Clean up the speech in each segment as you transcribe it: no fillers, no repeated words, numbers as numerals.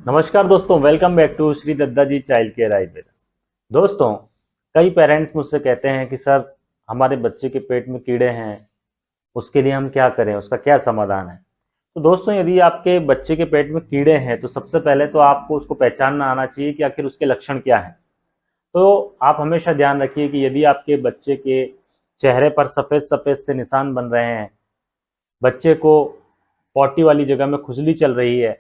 नमस्कार दोस्तों, welcome back to Shri Dadda ji child care Ayurveda. दोस्तों, कई पेरेंट्स मुझसे कहते हैं कि सर हमारे बच्चे के पेट में कीड़े हैं, उसके लिए हम क्या करें, उसका क्या समाधान है। तो दोस्तों, यदि आपके बच्चे के पेट में कीड़े हैं तो सबसे पहले तो आपको उसको पहचानना आना चाहिए कि आखिर उसके लक्षण क्या हैं। तो आप हमेशा ध्यान रखिए कि यदि आपके बच्चे के चेहरे पर सफ़ेद सफ़ेद से निशान बन रहे हैं, बच्चे को पॉटी वाली जगह में खुजली चल रही है,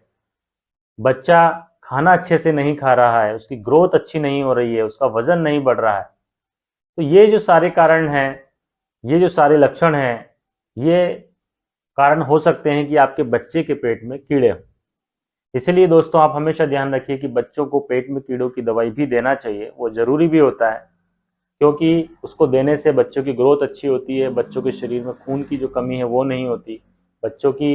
बच्चा खाना अच्छे से नहीं खा रहा है, उसकी ग्रोथ अच्छी नहीं हो रही है, उसका वजन नहीं बढ़ रहा है, तो ये जो सारे कारण हैं, ये जो सारे लक्षण हैं, ये कारण हो सकते हैं कि आपके बच्चे के पेट में कीड़े हों। इसलिए दोस्तों, आप हमेशा ध्यान रखिए कि बच्चों को पेट में कीड़ों की दवाई भी देना चाहिए, वो ज़रूरी भी होता है, क्योंकि उसको देने से बच्चों की ग्रोथ अच्छी होती है, बच्चों के शरीर में खून की जो कमी है वो नहीं होती, बच्चों की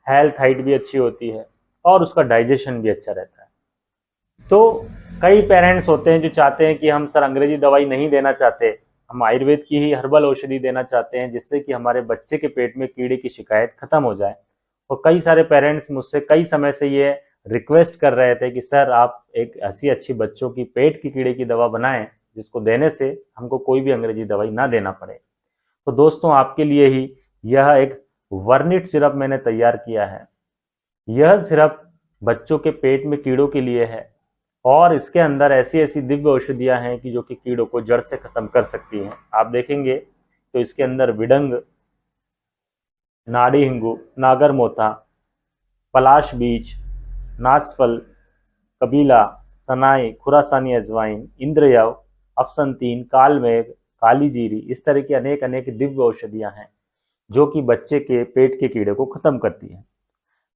हेल्थ हाइट भी अच्छी होती है और उसका डाइजेशन भी अच्छा रहता है। तो कई पेरेंट्स होते हैं जो चाहते हैं कि हम सर अंग्रेजी दवाई नहीं देना चाहते, हम आयुर्वेद की ही हर्बल औषधि देना चाहते हैं जिससे कि हमारे बच्चे के पेट में कीड़े की शिकायत खत्म हो जाए। और कई सारे पेरेंट्स मुझसे कई समय से ये रिक्वेस्ट कर रहे थे कि सर आप एक ऐसी अच्छी बच्चों की पेट की कीड़े की दवा बनाएं जिसको देने से हमको कोई भी अंग्रेजी दवाई ना देना पड़े। तो दोस्तों, आपके लिए ही यह एक वर्निट सिरप मैंने तैयार किया है। यह सिरप बच्चों के पेट में कीड़ों के लिए है और इसके अंदर ऐसी ऐसी दिव्य औषधियां हैं कि जो कि कीड़ों को जड़ से खत्म कर सकती हैं। आप देखेंगे तो इसके अंदर विडंग, नाड़ी हिंगू, नागर मोथा, पलाश बीज, नासफल, कबीला, सनाई, खुरासानी अजवाइन, इंद्रयव, अफसंतीन, कालमेघ, काली जीरी, इस तरह की अनेक अनेक दिव्य औषधियां हैं जो कि बच्चे के पेट के कीड़े को खत्म करती हैं।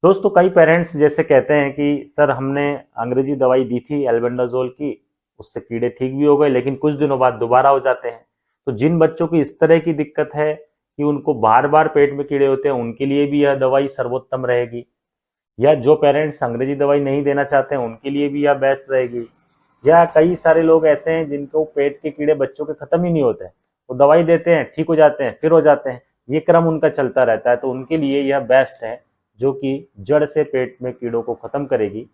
दोस्तों, कई पेरेंट्स जैसे कहते हैं कि सर हमने अंग्रेजी दवाई दी थी एल्बेंडाजोल की, उससे कीड़े ठीक भी हो गए लेकिन कुछ दिनों बाद दोबारा हो जाते हैं। तो जिन बच्चों की इस तरह की दिक्कत है कि उनको बार बार पेट में कीड़े होते हैं, उनके लिए भी यह दवाई सर्वोत्तम रहेगी। या जो पेरेंट्स अंग्रेजी दवाई नहीं देना चाहते हैं उनके लिए भी यह बेस्ट रहेगी। या कई सारे लोग ऐसे हैं जिनको पेट के कीड़े बच्चों के खत्म ही नहीं होते हैं, वो दवाई देते हैं, ठीक हो जाते हैं, फिर हो जाते हैं, ये क्रम उनका चलता रहता है। तो उनके लिए यह बेस्ट है जो कि जड़ से पेट में कीड़ों को खत्म करेगी।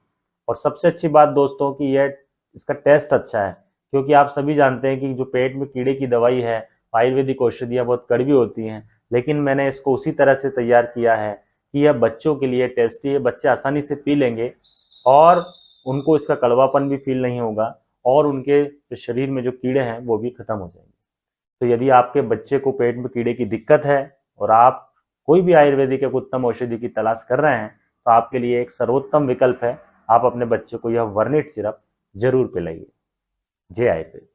और सबसे अच्छी बात दोस्तों कि यह इसका टेस्ट अच्छा है, क्योंकि आप सभी जानते हैं कि जो पेट में कीड़े की दवाई है, आयुर्वेदिक औषधियाँ बहुत कड़वी होती हैं, लेकिन मैंने इसको उसी तरह से तैयार किया है कि यह बच्चों के लिए टेस्टी है, बच्चे आसानी से पी लेंगे और उनको इसका कड़वापन भी फील नहीं होगा और उनके जो शरीर में जो कीड़े हैं वो भी खत्म हो जाएंगे। तो यदि आपके बच्चे को पेट में कीड़े की दिक्कत है और आप कोई भी आयुर्वेदिक या उत्तम औषधि की तलाश कर रहे हैं, तो आपके लिए एक सर्वोत्तम विकल्प है, आप अपने बच्चे को यह वर्निट सिरप जरूर पिलाइए। जय आयुर्वेद।